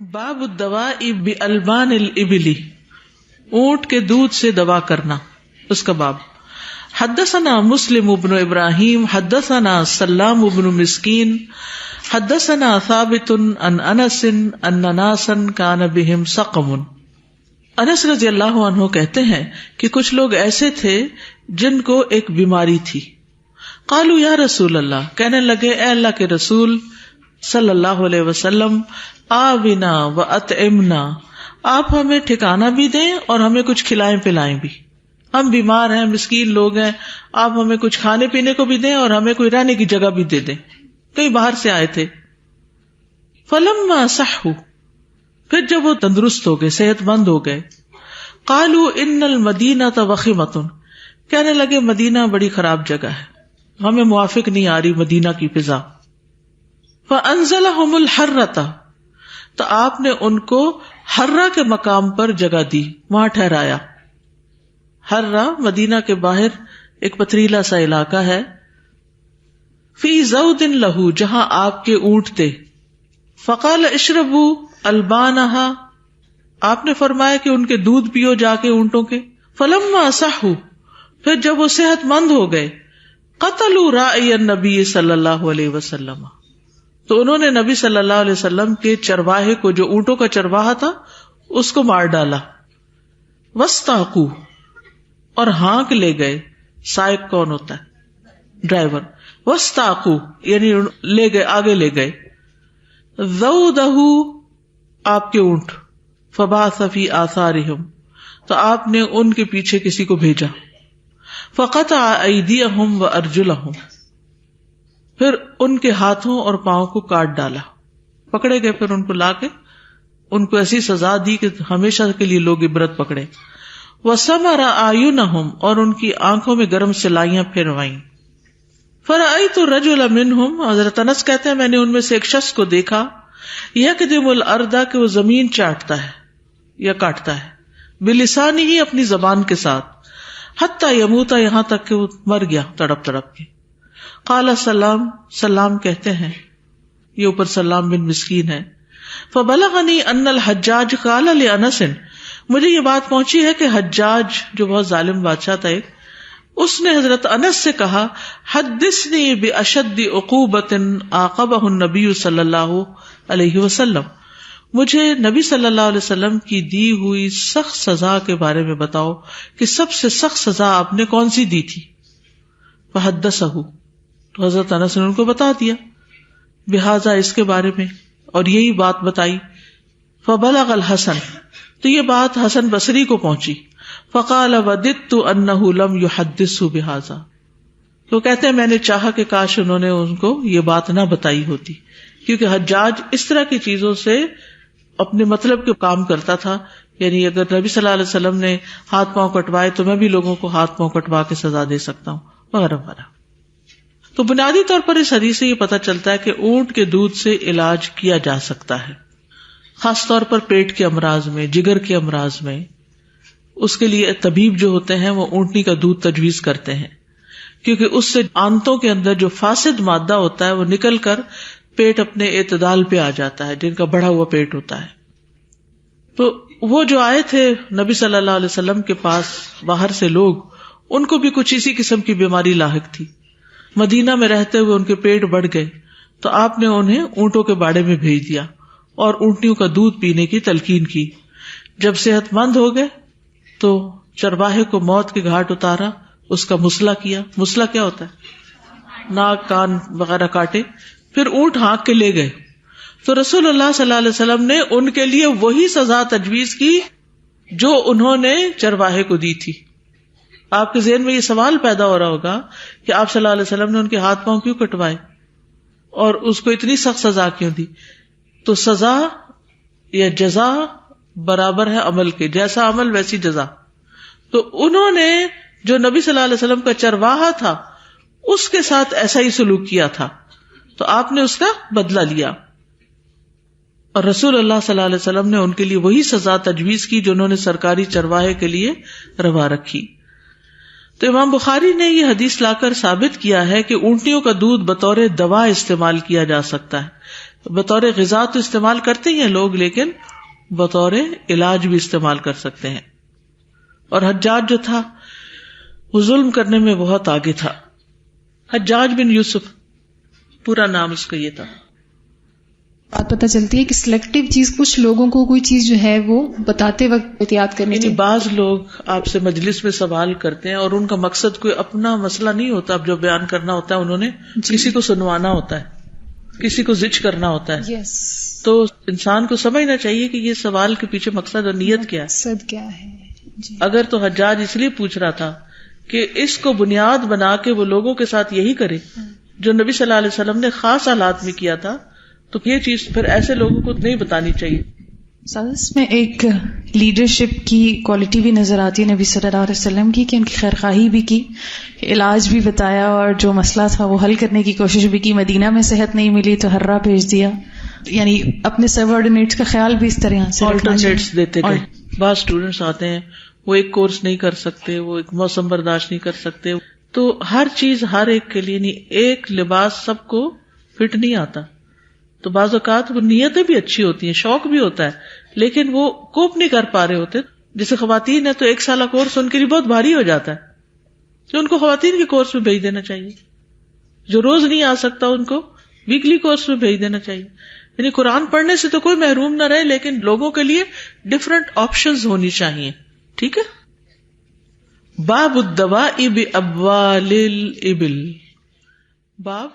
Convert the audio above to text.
باب الدواء بألبان الإبل، اونٹ کے دودھ سے دوا کرنا، اس کا باب۔ حدثنا مسلم بن ابراہیم حدثنا سلام بن مسکین حدثنا ثابت عن انس ان ناسا کان بهم سقم۔ انس رضی اللہ عنہ کہتے ہیں کہ کچھ لوگ ایسے تھے جن کو ایک بیماری تھی۔ قالوا یا رسول اللہ، کہنے لگے اے اللہ کے رسول صلی اللہ علیہ وسلم، آونا و اطعمنا، آپ ہمیں ٹھکانا بھی دیں اور ہمیں کچھ کھلائیں پلائیں بھی، ہم بیمار ہیں، مسکین لوگ ہیں، آپ ہمیں کچھ کھانے پینے کو بھی دیں اور ہمیں کوئی رہنے کی جگہ بھی دے دیں، کہیں باہر سے آئے تھے۔ فلما صحوا، پھر جب وہ تندرست ہو گئے، صحت مند ہو گئے، قالوا ان المدینۃ وخیمۃ، کہنے لگے مدینہ بڑی خراب جگہ ہے، ہمیں موافق نہیں آ رہی مدینہ کی فضا۔ فانزلهم الحرۃ، تو آپ نے ان کو حرہ کے مقام پر جگہ دی، وہاں ٹھہرایا۔ حرہ مدینہ کے باہر ایک پتھریلا سا علاقہ ہے۔ فی زود لہو، جہاں آپ کے اونٹ تھے۔ فقال اشربوا البانہا، آپ نے فرمایا کہ ان کے دودھ پیو جا کے اونٹوں کے۔ فلما صحوا، پھر جب وہ صحت مند ہو گئے، قتلوا راعی النبی صلی اللہ علیہ وسلم، تو انہوں نے نبی صلی اللہ علیہ وسلم کے چرواہے کو، جو اونٹوں کا چرواہا تھا، اس کو مار ڈالا۔ واستاقوا، اور ہانک لے گئے۔ سائق کون ہوتا ہے؟ ڈرائیور۔ واستاقوا یعنی لے گئے، آگے لے گئے۔ ذودہ، آپ کے اونٹ۔ فبعث فی آثارہم، تو آپ نے ان کے پیچھے کسی کو بھیجا۔ فقطع ایدیہم وارجلہم، پھر ان کے ہاتھوں اور پاؤں کو کاٹ ڈالا، پکڑے گئے، پھر ان کو لا کے ان کو ایسی سزا دی کہ ہمیشہ کے لیے لوگ عبرت پکڑے۔ وَسَمَرَ أَعْيُنَهُمْ، اور ان کی آنکھوں میں گرم سلائیاں پھروائیں۔ فَرَأَيْتُ الرَّجُلَ مِنْهُمْ، حضرت انس کہتے ہیں میں نے ان میں سے ایک شخص کو دیکھا، يَقْدِمُ الْأَرْضَ، کہ وہ زمین چاٹتا ہے یا کاٹتا ہے، بِلِسَانِهِ، اپنی زبان کے ساتھ، حَتَّى يَمُوتَ، یہاں تک کہ وہ مر گیا تڑپ تڑپ کے۔ قال سلام، سلام کہتے ہیں، یہ اوپر سلام بن مسکین ہے۔ فبلغنی ان الحجاج قال لانس، مجھے یہ بات پہنچی ہے کہ حجاج جو بہت ظالم بادشاہ تھا، اس نے حضرت انس سے کہا، حدثنی باشد عقوبۃ عاقبہ النبی صلی اللہ علیہ وسلم، مجھے نبی صلی اللہ علیہ وسلم کی دی ہوئی سخت سزا کے بارے میں بتاؤ کہ سب سے سخت سزا آپ نے کون سی دی تھی۔ فحدثہ، تو حضرت انس نے ان کو بتا دیا، بہذا، اس کے بارے میں، اور یہی بات بتائی۔ فبلغ الحسن، تو یہ بات حسن بصری کو پہنچی۔ فقال وددت انہ لم یحدثہ بہذا، تو کہتے ہیں میں نے چاہا کہ کاش انہوں نے ان کو یہ بات نہ بتائی ہوتی، کیونکہ حجاج اس طرح کی چیزوں سے اپنے مطلب کے کام کرتا تھا، یعنی اگر نبی صلی اللہ علیہ وسلم نے ہاتھ پاؤں کٹوائے تو میں بھی لوگوں کو ہاتھ پاؤں کٹوا کے سزا دے سکتا ہوں، وغیرہ وغیرہ۔ تو بنیادی طور پر اس حدیث سے یہ پتہ چلتا ہے کہ اونٹ کے دودھ سے علاج کیا جا سکتا ہے، خاص طور پر پیٹ کے امراض میں، جگر کے امراض میں۔ اس کے لیے طبیب جو ہوتے ہیں وہ اونٹنی کا دودھ تجویز کرتے ہیں، کیونکہ اس سے آنتوں کے اندر جو فاسد مادہ ہوتا ہے وہ نکل کر پیٹ اپنے اعتدال پہ آ جاتا ہے، جن کا بڑھا ہوا پیٹ ہوتا ہے۔ تو وہ جو آئے تھے نبی صلی اللہ علیہ وسلم کے پاس باہر سے لوگ، ان کو بھی کچھ اسی قسم کی بیماری لاحق تھی، مدینہ میں رہتے ہوئے ان کے پیٹ بڑھ گئے، تو آپ نے انہیں اونٹوں کے باڑے میں بھیج دیا اور اونٹنیوں کا دودھ پینے کی تلقین کی۔ جب صحت مند ہو گئے تو چرواہے کو موت کے گھاٹ اتارا، اس کا مسئلہ کیا۔ مسئلہ کیا ہوتا ہے؟ ناک کان وغیرہ کاٹے، پھر اونٹ ہانک کے لے گئے، تو رسول اللہ صلی اللہ علیہ وسلم نے ان کے لیے وہی سزا تجویز کی جو انہوں نے چرواہے کو دی تھی۔ آپ کے ذہن میں یہ سوال پیدا ہو رہا ہوگا کہ آپ صلی اللہ علیہ وسلم نے ان کے ہاتھ پاؤں کیوں کٹوائے اور اس کو اتنی سخت سزا کیوں دی؟ تو سزا یا جزا برابر ہے عمل کے، جیسا عمل ویسی جزا۔ تو انہوں نے جو نبی صلی اللہ علیہ وسلم کا چرواہا تھا اس کے ساتھ ایسا ہی سلوک کیا تھا، تو آپ نے اس کا بدلہ لیا، اور رسول اللہ صلی اللہ علیہ وسلم نے ان کے لیے وہی سزا تجویز کی جو انہوں نے سرکاری چرواہے کے لیے روا رکھی۔ تو امام بخاری نے یہ حدیث لا کر ثابت کیا ہے کہ اونٹنیوں کا دودھ بطور دوا استعمال کیا جا سکتا ہے، بطور غذا تو استعمال کرتے ہی ہیں لوگ، لیکن بطور علاج بھی استعمال کر سکتے ہیں. اور حجاج جو تھا وہ ظلم کرنے میں بہت آگے تھا. حجاج بن یوسف پورا نام اس کا یہ تھا. بات پتہ چلتی ہے کہ سلیکٹیو چیز، کچھ لوگوں کو کوئی چیز جو ہے وہ بتاتے وقت احتیاط کرنی چاہیے. بعض لوگ آپ سے مجلس میں سوال کرتے ہیں اور ان کا مقصد کوئی اپنا مسئلہ نہیں ہوتا، اب جو بیان کرنا ہوتا ہے انہوں نے کسی کو سنوانا ہوتا ہے، کسی کو زج کرنا ہوتا ہے. یس. تو انسان کو سمجھنا چاہیے کہ یہ سوال کے پیچھے مقصد اور نیت کیا ہے. مقصد کیا ہے. جی. اگر تو حجاج اس لیے پوچھ رہا تھا کہ اس کو بنیاد بنا کے وہ لوگوں کے ساتھ یہی کرے جو نبی صلی اللہ علیہ وسلم نے خاص حالات میں کیا تھا، تو یہ چیز پھر ایسے لوگوں کو نہیں بتانی چاہیے. اس میں ایک لیڈرشپ کی کوالٹی بھی نظر آتی ہے نبی صلی اللہ علیہ وسلم کی، کہ ان کی خیرخواہی بھی کی، علاج بھی بتایا، اور جو مسئلہ تھا وہ حل کرنے کی کوشش بھی کی. مدینہ میں صحت نہیں ملی تو ہررا بھیج دیا، یعنی اپنے سبارڈینیٹس کا خیال بھی اس طرح سے آلٹرنیٹس دیتے گئے. بعض اسٹوڈینٹس آتے ہیں وہ ایک کورس نہیں کر سکتے، وہ ایک موسم برداشت نہیں کر سکتے، تو ہر چیز ہر ایک کے لیے نہیں، ایک لباس سب کو فٹ نہیں آتا. تو بعض اوقات وہ نیتیں بھی اچھی ہوتی ہیں، شوق بھی ہوتا ہے، لیکن وہ کوپ نہیں کر پا رہے ہوتے. جیسے خواتین ہیں تو 1 سالہ کورس ان کے لیے بہت بھاری ہو جاتا ہے، تو ان کو خواتین کے کورس میں بھیج دینا چاہیے. جو روز نہیں آ سکتا ان کو ویکلی کورس میں بھیج دینا چاہیے. یعنی قرآن پڑھنے سے تو کوئی محروم نہ رہے، لیکن لوگوں کے لیے ڈفرنٹ آپشنز ہونی چاہیے. ٹھیک ہے. باب الدواء بابوال الابل، باب